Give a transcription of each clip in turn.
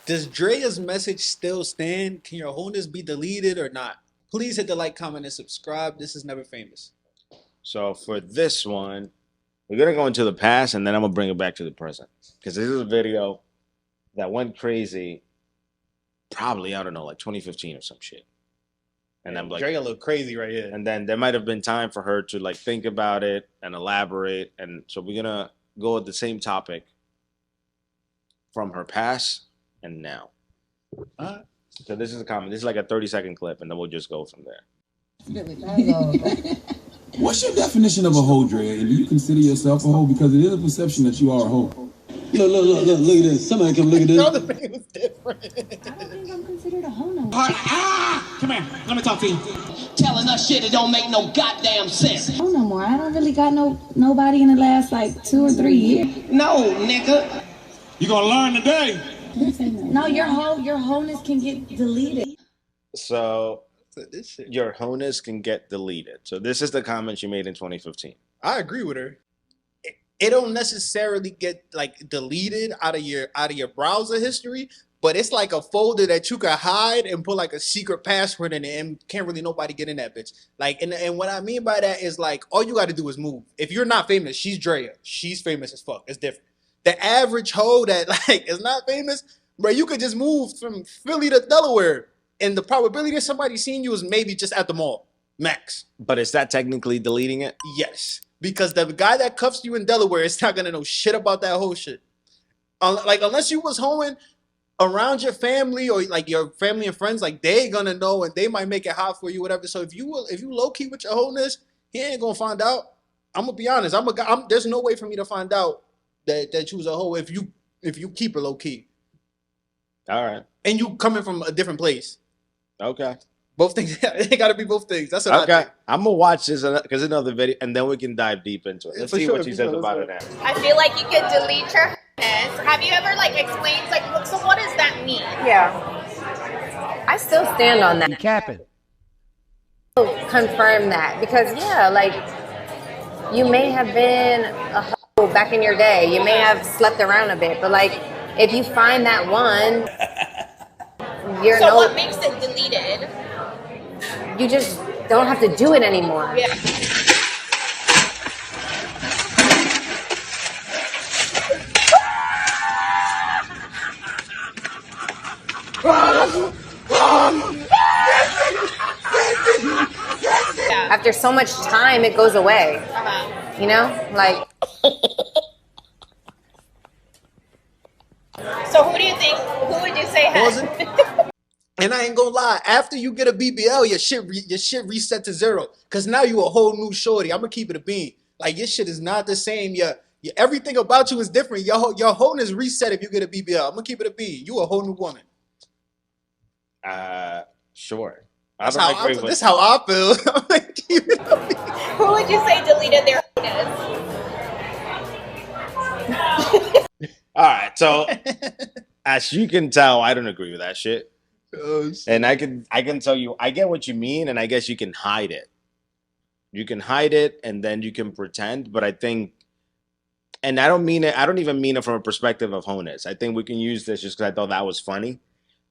Does Draya's message still stand? Can your wholeness be deleted or not? Please hit the like, comment, and subscribe. This is Never Famous. So for this one, we're gonna go into the past, and then I'm gonna bring it back to the present because this is a video that went crazy. Probably I don't know, like 2015 or some shit. And I'm like, Draya look crazy right here. and then there might have been time for her to like think about it and elaborate. And so we're gonna go at the same topic from her past and now. So this is a comment. This is like a 30-second clip, and then we'll just go from there. What's your definition of a hoe, Draya? And do you consider yourself a hoe? Because it is a perception that you are a hoe. Look at this. Somebody come look at this. No, the thing was different. I don't think I'm considered a hoe no. Come here. Let me talk to you. Telling us shit that don't make no goddamn sense. No more. I don't really got nobody in the last like 2 or 3 years. No, nigga. You gonna learn today. No, your wholeness can get deleted. So This shit. your wholeness can get deleted. So this is the comment she made in 2015. I agree with her. It don't necessarily get like deleted out of your browser history, but it's like a folder that you can hide and put like a secret password in it, and can't really nobody get in that bitch. Like, and what I mean by that is like all you got to do is move. If you're not famous, she's Draya. She's famous as fuck. It's different. The average hoe that like is not famous, bro, you could just move from Philly to Delaware, and the probability of somebody seeing you is maybe just at the mall, max. But is that technically deleting it? Yes, because the guy that cuffs you in Delaware is not gonna know shit about that whole shit. Like unless you was hoeing around your family or like your family and friends, like they gonna know and they might make it hot for you, whatever. So if you low key with your wholeness, he ain't gonna find out. I'm gonna be honest. I'm a guy. There's no way for me to find out that you was a hoe if you keep it low key All right. and you coming from a different place. Okay. Both things. It got to be both things. That's what I Okay. think. I'm gonna watch this because another video, and then we can dive deep into it. Let's For see sure, what she for says sure, about let's it now. I feel like you could delete your ho3ness. Have you ever like explained like so what does that mean? Yeah. I still stand on that. Capping. Confirm that because yeah, like you may have been a hoe back in your day. You may have slept around a bit, but like if you find that one, you're So what makes it deleted? you just don't have to do it anymore. Yeah. After so much time, it goes away. You know, like. So who do you think? Who would you say has? And I ain't gonna lie, after you get a BBL, your shit reset to zero. Cause now you a whole new shorty. I'm gonna keep it a bean. Like your shit is not the same. Your everything about you is different. Your wholeness reset if you get a BBL. I'm gonna keep it a bean. You a whole new woman. Sure. That's how I feel. I'm gonna keep it a bean. Who would you say deleted their ho3ness? All right. So as you can tell, I don't agree with that shit. And I can tell you, I get what you mean, and I guess you can hide it. You can hide it, and then you can pretend. But I think, and I don't mean it. I don't even mean it from a perspective of wholeness. I think we can use this just because I thought that was funny.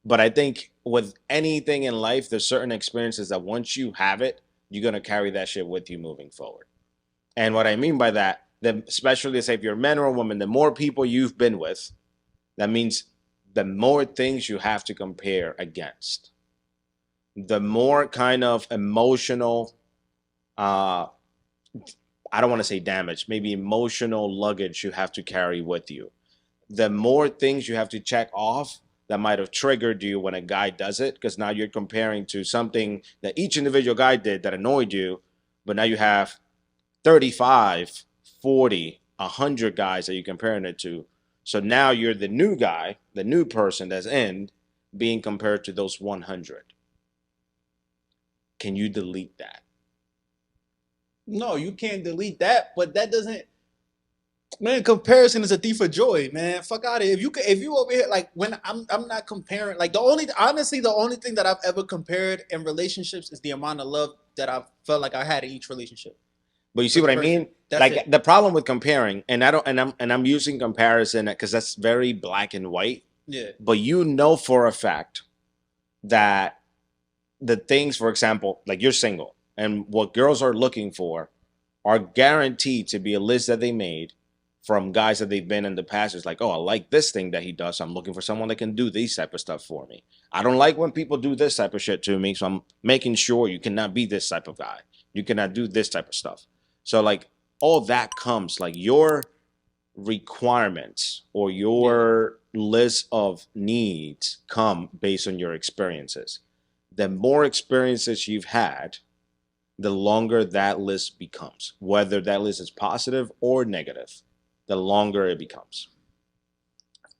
But I think with anything in life, there's certain experiences that once you have it, you're gonna carry that shit with you moving forward. And what I mean by that, especially say if you're a man or a woman, the more people you've been with, that means the more things you have to compare against. The more kind of emotional, I don't want to say damage, maybe emotional luggage you have to carry with you. The more things you have to check off that might have triggered you when a guy does it, because now you're comparing to something that each individual guy did that annoyed you, but now you have 35, 40, 100 guys that you're comparing it to. So now you're the new guy, the new person that's in, being compared to those 100. Can you delete that? No, you can't delete that, but that doesn't. Man, comparison is a thief of joy, man. Fuck out of here. If you over here like when I'm not comparing. Like the only thing that I've ever compared in relationships is the amount of love that I've felt like I had in each relationship. But you see what I mean? That's like it. the problem with comparing, and I'm using comparison because that's very black and white. Yeah. But you know for a fact that the things, for example, like you're single, and what girls are looking for are guaranteed to be a list that they made from guys that they've been in the past. It's like, oh, I like this thing that he does. So I'm looking for someone that can do these type of stuff for me. I don't like when people do this type of shit to me. So I'm making sure you cannot be this type of guy. You cannot do this type of stuff. So like all that comes, like your requirements or your list of needs come based on your experiences. The more experiences you've had, the longer that list becomes. Whether that list is positive or negative, the longer it becomes.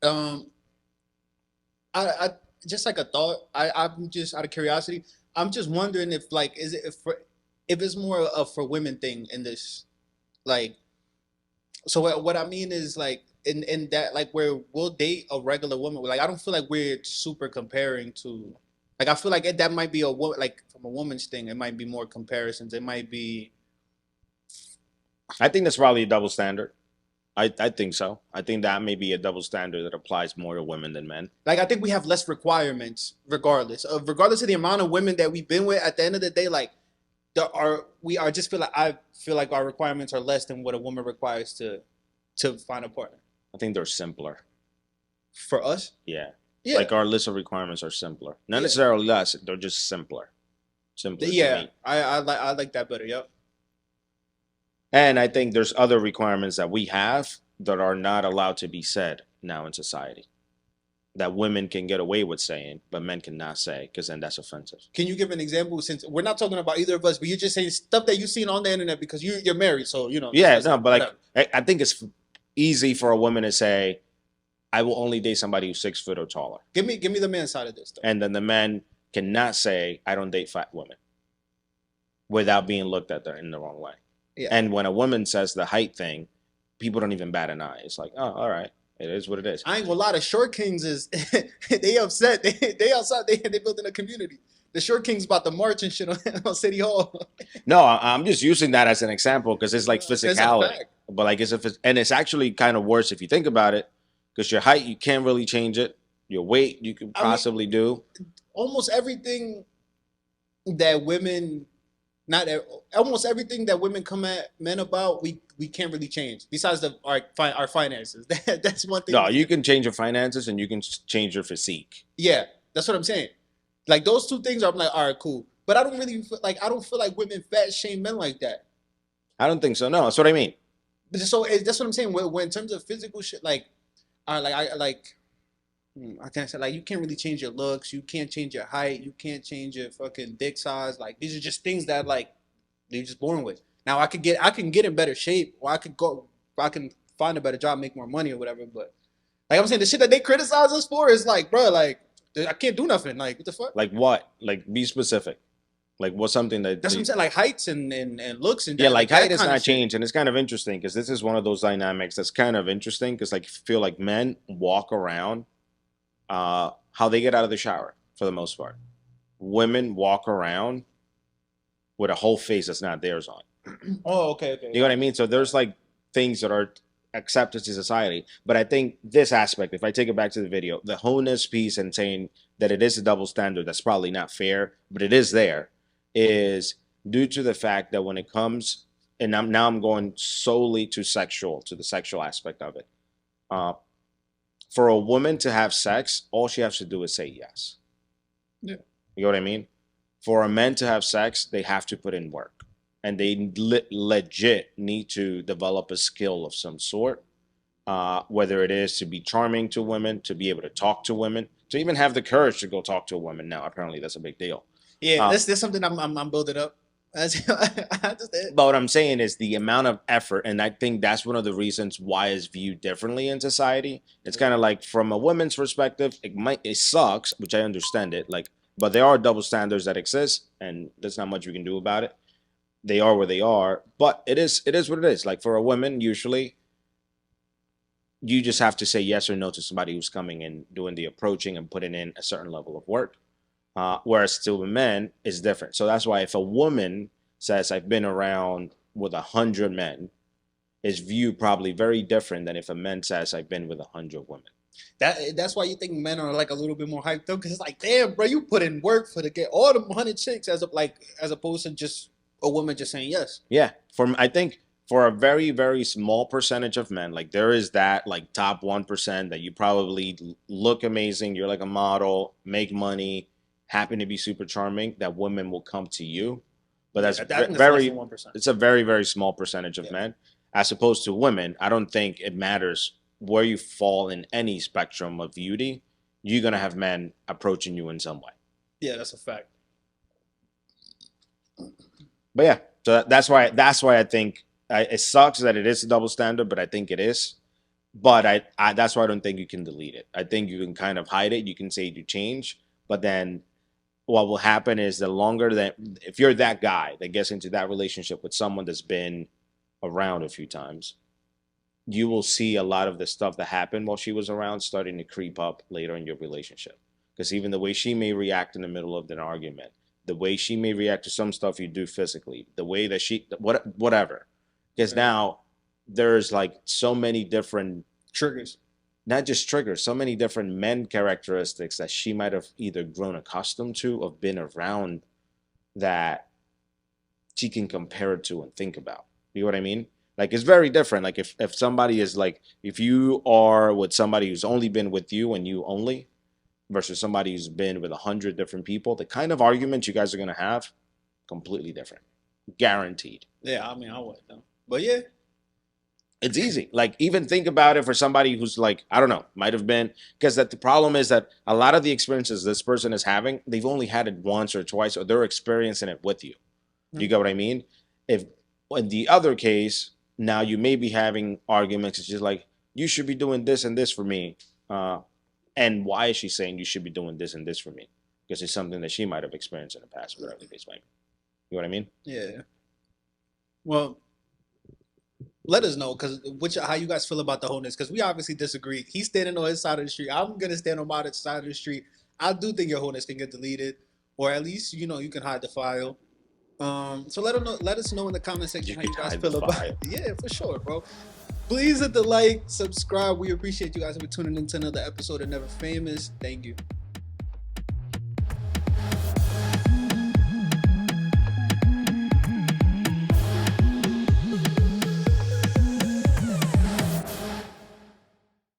Um, I just like a thought. I'm just out of curiosity. I'm just wondering if like is it if it's more of for women thing in this like. So what I mean is like in that like where we'll date a regular woman. Like I don't feel like we're super comparing to. Like I feel like that might be a like from a woman's thing. It might be more comparisons. It might be I think that's probably a double standard. I think so. I think that may be a double standard that applies more to women than men. like I think we have less requirements regardless of the amount of women that we've been with. At the end of the day, like we are just feel like I feel like our requirements are less than what a woman requires to find a partner I think they're simpler. for us. Yeah. Yeah, Like our list of requirements are simpler. Not Yeah. necessarily less, they're just simpler. Simpler to yeah. meet. I like that better. Yep. And I think there's other requirements that we have that are not allowed to be said now in society. That women can get away with saying, but men cannot say, because then that's offensive. Can you give an example? Since we're not talking about either of us, but you're just saying stuff that you've seen on the internet because you're married, so you know. Yeah, that's- no, but whatever. like I think it's easy for a woman to say, I will only date somebody who's 6 foot or taller. Give me the man side of this. Though. And then the man cannot say, I don't date fat women without being looked at in the wrong way. Yeah. And when a woman says the height thing, people don't even bat an eye. It's like, oh, all right. It is what it is. I ain't gonna lie, the short kings is they upset. They outside. They building a community. The short kings about to march and shit on City Hall. No, I'm just using that as an example because it's like That's a physicality. fact. But like and it's actually kind of worse if you think about it, because your height you can't really change it. Your weight you can possibly do. Almost everything that women, almost everything that women come at men about, we can't really change. Besides our finances, that's one thing. No, you can change your finances and you can change your physique. Yeah, that's what I'm saying. Like those two things, I'm like, all right, cool. But I don't really I don't feel like women fat shame men like that. I don't think so. No, that's what I mean. So that's what I'm saying. When in terms of physical shit, like, I can't say like you can't really change your looks, you can't change your height, you can't change your fucking dick size. Like these are just things that like you're just born with. Now I can get in better shape, or I can find a better job, make more money or whatever. But like I'm saying, the shit that they criticize us for is like, bro, like I can't do nothing. Like what the fuck? Like what? Like be specific. Like what's something that That's what I'm saying. Like heights and looks and yeah, like that height is kind of not shit. changed, and it's kind of interesting because this is one of those dynamics that's kind of interesting because like feel like men walk around how they get out of the shower for the most part. Women walk around with a whole face that's not theirs on. Oh, okay. You know what I mean? So there's like things that are accepted to society, but I think this aspect, if I take it back to the video, the ho3ness piece and saying that it is a double standard, that's probably not fair, but it is there, is due to the fact that when it comes, and I'm going solely to the sexual aspect of it. For a woman to have sex, all she has to do is say yes. Yeah. You know what I mean? For a man to have sex, they have to put in work. And they legit need to develop a skill of some sort, whether it is to be charming to women, to be able to talk to women, to even have the courage to go talk to a woman. Now, apparently, that's a big deal. Yeah, that's something I'm building up. But what I'm saying is the amount of effort, and I think that's one of the reasons why it's viewed differently in society. It's kind of like from a woman's perspective, it sucks, which I understand it, like, but there are double standards that exist, and there's not much we can do about it. They are where they are, but it is what it is. Like for a woman, usually you just have to say yes or no to somebody who's coming and doing the approaching and putting in a certain level of work. Whereas to a man is different. So that's why if a woman says I've been around with 100 men, is viewed probably very different than if a man says I've been with 100 women. That's why you think men are like a little bit more hyped up because it's like, damn, bro, you put in work for to get all the 100 chicks as opposed to just a woman just saying yes. Yeah, I think for a very very small percentage of men, like there is that like top 1% that you probably look amazing, you're like a model, make money, happen to be super charming, that women will come to you. But that's very 1%. it's a very very small percentage of men, as opposed to women. I don't think it matters where you fall in any spectrum of beauty. You're gonna have men approaching you in some way. Yeah, that's a fact. But yeah, so that's why I think it sucks that it is a double standard, but I think it is. But I that's why I don't think you can delete it. I think you can kind of hide it. You can say you change, but then what will happen is the longer that if you're that guy that gets into that relationship with someone that's been around a few times, you will see a lot of the stuff that happened while she was around starting to creep up later in your relationship. Because even the way she may react in the middle of an argument, the way she may react to some stuff you do physically, the way that whatever. Because now there's like so many different triggers, not just triggers, so many different men characteristics that she might have either grown accustomed to or been around that she can compare it to and think about. You know what I mean? Like it's very different. Like if somebody is like, if you are with somebody who's only been with you and you only, versus somebody who's been with 100 different people, the kind of arguments you guys are gonna have, completely different, guaranteed. Yeah, I mean, I would know, but yeah, it's easy. Like even think about it for somebody who's like, I don't know, might have been, because that the problem is that a lot of the experiences this person is having, they've only had it once or twice, or they're experiencing it with you. You get what I mean? If in the other case, now you may be having arguments. It's just like, you should be doing this and this for me. And why is she saying you should be doing this and this for me? Because it's something that she might have experienced in the past, whatever the case might be. You know what I mean? Yeah. Well, let us know how you guys feel about the ho3ness, because we obviously disagree. He's standing on his side of the street. I'm gonna stand on my side of the street. I do think your ho3ness can get deleted, or at least you can hide the file. So let us know in the comment section how you guys feel about it. Yeah, for sure, bro. Please hit the like, subscribe. We appreciate you guys for tuning in to another episode of Never Famous. Thank you.